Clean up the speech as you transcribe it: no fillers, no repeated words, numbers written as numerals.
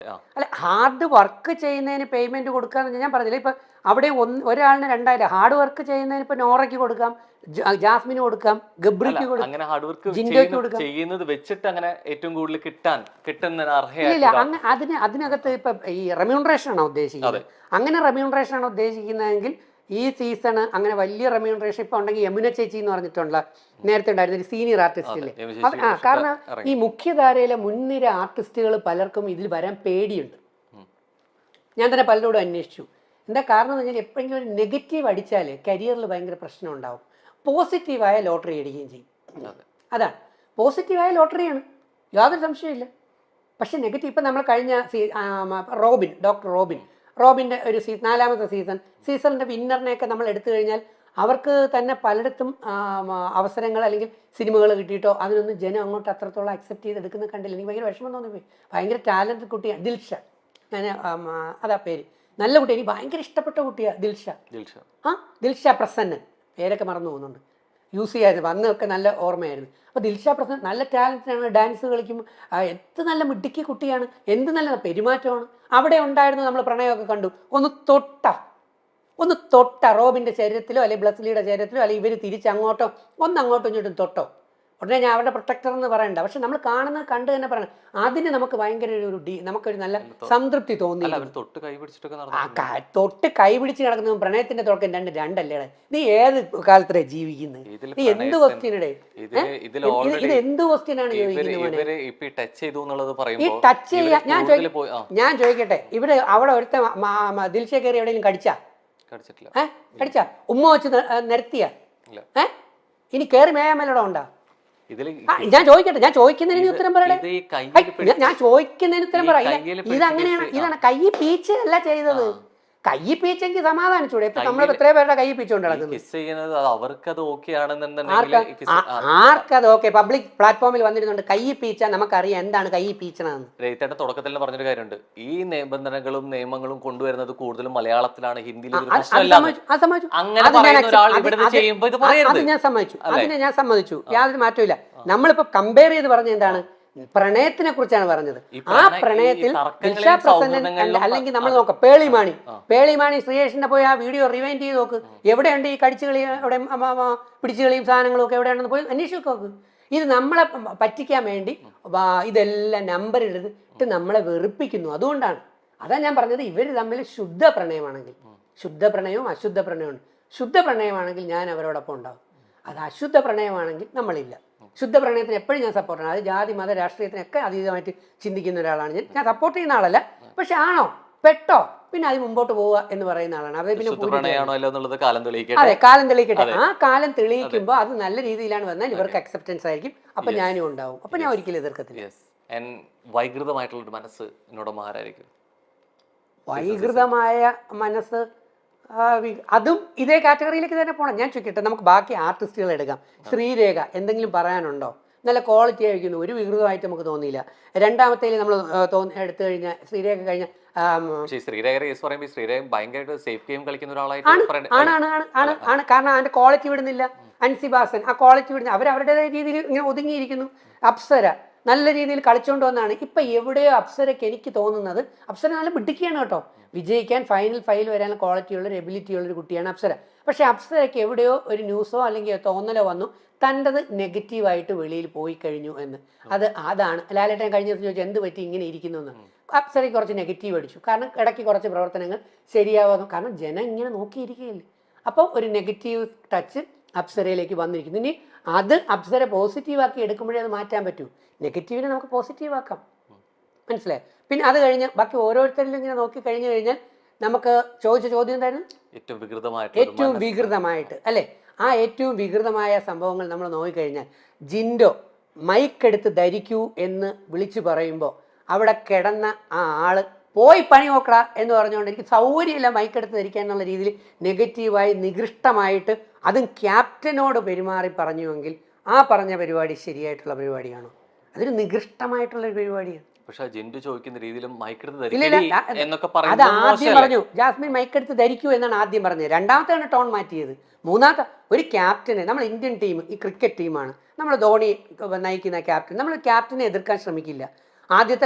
അല്ല, hard work ചെയ്യുന്നതിന് payment കൊടുക്കാന്ന് ഞാൻ പറഞ്ഞില്ല. ഇപ്പൊ അവിടെ ഒരാളിന് 2000 ഹാർഡ് വർക്ക് ചെയ്യുന്നതിന് ഇപ്പൊ നോറയ്ക്ക് കൊടുക്കാം, ജാസ്മിന് കൊടുക്കാം, ഗബ്രിക്ക് കൊടുക്കാം, അങ്ങനെ ഹാർഡ് വർക്ക് ജിൻഡോയ്ക്ക് കൊടുക്കാം. ചെയ്യുന്നത് വെച്ചിട്ട് അങ്ങനെ ഏറ്റവും കൂടുതൽ കിട്ടുന്ന ഇല്ല, അതിനകത്ത് ഇപ്പൊ ഈ റെമ്യൂണറേഷൻ ആണോ ഉദ്ദേശിക്കുന്നത്? അങ്ങനെ റെമ്യൂണറേഷൻ ആണോ ഉദ്ദേശിക്കുന്നതെങ്കിൽ ഈ സീസൺ അങ്ങനെ വലിയ റെമ്യൂണറേഷൻ ഇപ്പൊ ഉണ്ടെങ്കിൽ യമുന ചേച്ചി എന്ന് പറഞ്ഞിട്ടുള്ള നേരത്തെ ഉണ്ടായിരുന്ന ഒരു സീനിയർ ആർട്ടിസ്റ്റില്ലേ, കാരണം ഈ മുഖ്യധാരയിലെ മുൻനിര ആർട്ടിസ്റ്റുകൾ പലർക്കും ഇതിൽ വരാൻ പേടിയുണ്ട്. ഞാൻ തന്നെ പലരോടും അന്വേഷിച്ചു. എന്താ കാരണം എന്ന് പറഞ്ഞാൽ എപ്പോഴെങ്കിലും ഒരു നെഗറ്റീവ് അടിച്ചാൽ കരിയറിൽ ഭയങ്കര പ്രശ്നം ഉണ്ടാവും. പോസിറ്റീവായ ലോട്ടറി അടിക്കുകയും ചെയ്യും. അതാണ് പോസിറ്റീവായ ലോട്ടറിയാണ്, യാതൊരു സംശയമില്ല. പക്ഷെ നെഗറ്റീവ് ഇപ്പം നമ്മൾ കഴിഞ്ഞ ഡോക്ടർ റോബിൻ്റെ ഒരു 4ാമത്തെ സീസണിൻ്റെ വിന്നറിനെയൊക്കെ നമ്മൾ എടുത്തു കഴിഞ്ഞാൽ അവർക്ക് തന്നെ പലയിടത്തും അവസരങ്ങൾ അല്ലെങ്കിൽ സിനിമകൾ കിട്ടിയിട്ടോ അതിനൊന്നും ജനം അങ്ങോട്ട് അത്രത്തോളം അക്സെപ്റ്റ് ചെയ്തെടുക്കുന്ന കണ്ടില്ല. എനിക്ക് ഭയങ്കര വിഷമം തോന്നിപ്പോയി. ഭയങ്കര ടാലൻറ്റഡ് കുട്ടിയാണ് ദിൽഷ. ഞാൻ അതാ പേര്, നല്ല കുട്ടി, എനിക്ക് ഭയങ്കര ഇഷ്ടപ്പെട്ട കുട്ടിയാണ് ദിൽഷ പ്രസന്നൻ. പേരൊക്കെ മറന്നു പോകുന്നുണ്ട്, യൂസ് ചെയ്യായിരുന്നു അന്നൊക്കെ നല്ല ഓർമ്മയായിരുന്നു. അപ്പോൾ ദിൽഷ പ്രസന്നൻ നല്ല ടാലൻറ്റാണ്, ഡാൻസ് കളിക്കുമ്പോൾ എന്ത് നല്ല മിടുക്കി കുട്ടിയാണ്, എന്ത് നല്ല പെരുമാറ്റമാണ്. അവിടെ ഉണ്ടായിരുന്നു, നമ്മൾ പ്രണയമൊക്കെ കണ്ടു. ഒന്ന് തൊട്ട റോബിൻ്റെ ശരീരത്തിലോ അല്ലെങ്കിൽ ബ്ലസ്ലിയുടെ ശരീരത്തിലോ അല്ലെങ്കിൽ ഇവർ തിരിച്ചങ്ങോട്ടോ അങ്ങോട്ടും ഇങ്ങോട്ടും തൊട്ടോ ഉടനെ ഞാൻ അവരുടെ പ്രൊട്ടക്ടർ എന്ന് പറയണ്ട. പക്ഷെ നമ്മൾ കണ്ട് തന്നെ പറയണം, അതിന് നമുക്ക് ഭയങ്കര നമുക്കൊരു നല്ല സംതൃപ്തി തോന്നി. തൊട്ട് കൈ പിടിച്ച് കിടക്കുന്നതും പ്രണയത്തിന്റെ തുടക്കം രണ്ടല്ലേ? നീ ഏത് കാലത്തിലെ ജീവിക്കുന്നത്? നീ എന്ത് ക്വസ്റ്റ്യനടെ ഇത് എന്ത് ക്വസ്റ്റ്യനാണ് ചോദിക്കുന്നത്? ഈ ടച്ച് ചെയ്യാൻ ഞാൻ ചോദിക്കട്ടെ, ഇവിടെ അവിടെ ഒരുത്ത ദിൽഷ കയറി എവിടെയെങ്കിലും കടിച്ചാ ഉമ്മ വെച്ച് നിരത്തിയ ഇനി കയറി മേയാമേലടോ ഉണ്ടാ? ഞാൻ ചോദിക്കുന്നതിന് ഉത്തരം പറയണേ. ഞാൻ ചോദിക്കുന്നതിന് ഉത്തരം പറയാം. ഇതങ്ങനെയാണ്, ഇതാണ് കൈ പീച്ച് അല്ല ചെയ്തത്. കൈ പീച്ചെങ്കിൽ സമാധാനിച്ചൂടെ? ഇപ്പൊ നമ്മൾ എത്ര പേരുടെ കൈ പീച്ചുകൊണ്ട് നടക്കുന്നത്? ആർക്കത് ഓക്കെ? പബ്ലിക് പ്ലാറ്റ്ഫോമിൽ വന്നിരുന്നുണ്ട് കൈ പീച്ചാൻ നമുക്കറിയാം എന്താണ് കൈ പീച്ചണെന്ന്. രേഖയുടെ തുടക്കത്തിൽ പറഞ്ഞൊരു കാര്യമുണ്ട്, ഈ നിബന്ധനകളും നിയമങ്ങളും കൊണ്ടുവരുന്നത് കൂടുതലും മലയാളത്തിലാണ്, ഹിന്ദിയിൽ അത് ഞാൻ സമ്മതിച്ചു, യാതൊരു മാറ്റമില്ല. നമ്മളിപ്പോ കമ്പയർ ചെയ്ത് പറഞ്ഞ എന്താണ്, പ്രണയത്തിനെ കുറിച്ചാണ് പറഞ്ഞത്. ആ പ്രണയത്തിൽ ദിൽഷ പ്രസന്നൻ അല്ലെങ്കിൽ നമ്മൾ നോക്കാം പേളിമാണി ശ്രീയേഷിന്റെ പോയി ആ വീഡിയോ റിവൈൻഡ് ചെയ്ത് നോക്ക്. എവിടെയുണ്ട് ഈ കടിച്ചുകളി, എവിടെ പിടിച്ചുകളിയും സാധനങ്ങളും ഒക്കെ എവിടെയാണെന്ന് പോയി അന്വേഷിച്ച് നോക്ക്. ഇത് നമ്മളെ പറ്റിക്കാൻ വേണ്ടി ഇതെല്ലാം നമ്പർ എടുത്തിട്ട് നമ്മളെ വെറുപ്പിക്കുന്നു. അതുകൊണ്ടാണ്, അതാ ഞാൻ പറഞ്ഞത്, ഇവർ തമ്മിൽ ശുദ്ധ പ്രണയമാണെങ്കിൽ, ശുദ്ധ പ്രണയവും അശുദ്ധ പ്രണയവും. ശുദ്ധ പ്രണയമാണെങ്കിൽ ഞാൻ അവരോടൊപ്പം ഉണ്ടാവും. അത് അശുദ്ധ പ്രണയമാണെങ്കിൽ നമ്മളില്ല. ശുദ്ധ പ്രണയത്തിന് എപ്പോഴും ഞാൻ സപ്പോർട്ടാണ്. അത് ജാതി മത രാഷ്ട്രീയത്തിനൊക്കെ അതീതമായിട്ട് ചിന്തിക്കുന്ന ഒരാളാണ് ഞാൻ സപ്പോർട്ട് ചെയ്യുന്ന ആളല്ല. പക്ഷെ ആണോ പെട്ടോ പിന്നെ അത് മുമ്പോട്ട് പോവുക എന്ന് പറയുന്ന ആളാണ്. അത് പിന്നെ അതെ, കാലം തെളിയിക്കട്ടെ. ആ കാലം തെളിയിക്കുമ്പോൾ അത് നല്ല രീതിയിലാണ് വന്നാൽ ഇവർക്ക് അക്സെപ്റ്റൻസ് ആയിരിക്കും. അപ്പൊ ഞാനും ഉണ്ടാവും. അപ്പൊ ഞാൻ ഒരിക്കലും എതിർക്കത്തില്ല. വൈകൃതമായിട്ടുള്ള മനസ്സ് വൈകൃതമായ മനസ്സ് അതും ഇതേ കാറ്റഗറിയിലേക്ക് തന്നെ പോകണം. ഞാൻ ചോദിക്കട്ടെ, നമുക്ക് ബാക്കി ആർട്ടിസ്റ്റുകൾ എടുക്കാം. ശ്രീരേഖ എന്തെങ്കിലും പറയാനുണ്ടോ? നല്ല ക്വാളിറ്റി ആയിരിക്കുന്നു, ഒരു വികൃതമായിട്ട് നമുക്ക് തോന്നിയില്ല. രണ്ടാമത്തേൽ നമ്മൾ എടുത്തു കഴിഞ്ഞാൽ ശ്രീരേഖ കഴിഞ്ഞ ആണ്, കാരണം അതിന്റെ ക്വാളിറ്റി വിടുന്നില്ല. അൻസിബാസൻ ആ ക്വാളിറ്റി വിടുന്ന അവരവരുടേതായ രീതിയിൽ ഇങ്ങനെ ഒതുങ്ങിയിരിക്കുന്നു. അപ്സര നല്ല രീതിയിൽ കളിച്ചുകൊണ്ട് വന്നാണ്. ഇപ്പൊ എവിടെയോ അപ്സരയ്ക്ക് എനിക്ക് തോന്നുന്നത്, അപ്സര നല്ല മിടുക്കിയാണ് കേട്ടോ, വിജയിക്കാൻ ഫൈനൽ വരാനുള്ള ക്വാളിറ്റിയുള്ള ഒരു എബിലിറ്റിയുള്ള ഒരു കുട്ടിയാണ് അപ്സര. പക്ഷെ അപ്സരയ്ക്ക് എവിടെയോ ഒരു ന്യൂസോ അല്ലെങ്കിൽ തോന്നലോ വന്നു, തൻ്റെത് നെഗറ്റീവായിട്ട് വെളിയിൽ പോയി കഴിഞ്ഞു എന്ന്. അതാണ് ലാലേട്ടൻ കഴിഞ്ഞ ദിവസം ചോദിച്ചാൽ എന്ത് പറ്റി ഇങ്ങനെ ഇരിക്കുന്നു എന്ന്. അപ്സരയ്ക്ക് കുറച്ച് നെഗറ്റീവ് അടിച്ചു, കാരണം ഇടയ്ക്ക് കുറച്ച് പ്രവർത്തനങ്ങൾ ശരിയാവാതെ, കാരണം ജനം ഇങ്ങനെ നോക്കിയിരിക്കുകയില്ലേ. അപ്പോൾ ഒരു നെഗറ്റീവ് ടച്ച് അപ്സരയിലേക്ക് വന്നിരിക്കുന്നു. ഇനി അത് അപ്സര പോസിറ്റീവാക്കി എടുക്കുമ്പോഴേ അത് മാറ്റാൻ പറ്റൂ. നെഗറ്റീവിനെ നമുക്ക് പോസിറ്റീവാക്കാം, മനസ്സിലായി? പിന്നെ അത് കഴിഞ്ഞ് ബാക്കി ഓരോരുത്തരിലും ഇങ്ങനെ നോക്കി കഴിഞ്ഞു കഴിഞ്ഞാൽ നമുക്ക് ചോദിച്ച ചോദ്യം എന്തായിരുന്നു? ഏറ്റവും വികൃതമായിട്ട് അല്ലേ? ആ ഏറ്റവും വികൃതമായ സംഭവങ്ങൾ നമ്മൾ നോക്കിക്കഴിഞ്ഞാൽ, ജിൻഡോ മൈക്കെടുത്ത് ധരിക്കൂ എന്ന് വിളിച്ചു പറയുമ്പോൾ അവിടെ കിടന്ന ആ ആള് പോയി പണി നോക്കടാ എന്ന് പറഞ്ഞുകൊണ്ട് എനിക്ക് സൗകര്യമില്ല മൈക്കെടുത്ത് ധരിക്കാൻ എന്നുള്ള രീതിയിൽ നെഗറ്റീവായി നികൃഷ്ടമായിട്ട് അതും ക്യാപ്റ്റനോട് പെരുമാറി പറഞ്ഞുവെങ്കിൽ ആ പറഞ്ഞ പരിപാടി ശരിയായിട്ടുള്ള പരിപാടിയാണോ? അതൊരു നികൃഷ്ടമായിട്ടുള്ള ഒരു പരിപാടിയാണ്. അത് ആദ്യം പറഞ്ഞു, ജാസ്മിൻ മൈക്കെടുത്ത് ധരിക്കൂ എന്നാണ് ആദ്യം പറഞ്ഞത്. രണ്ടാമത്തെയാണ് ടോൺ മാറ്റിയത്. മൂന്നാമത്തെ ഒരു ക്യാപ്റ്റനെ, നമ്മൾ ഇന്ത്യൻ ടീം ഈ ക്രിക്കറ്റ് ടീമാണ്, നമ്മൾ ധോണി നയിക്കുന്ന ക്യാപ്റ്റൻ, നമ്മൾ ക്യാപ്റ്റനെ എതിർക്കാൻ ശ്രമിക്കില്ല. ആദ്യത്തെ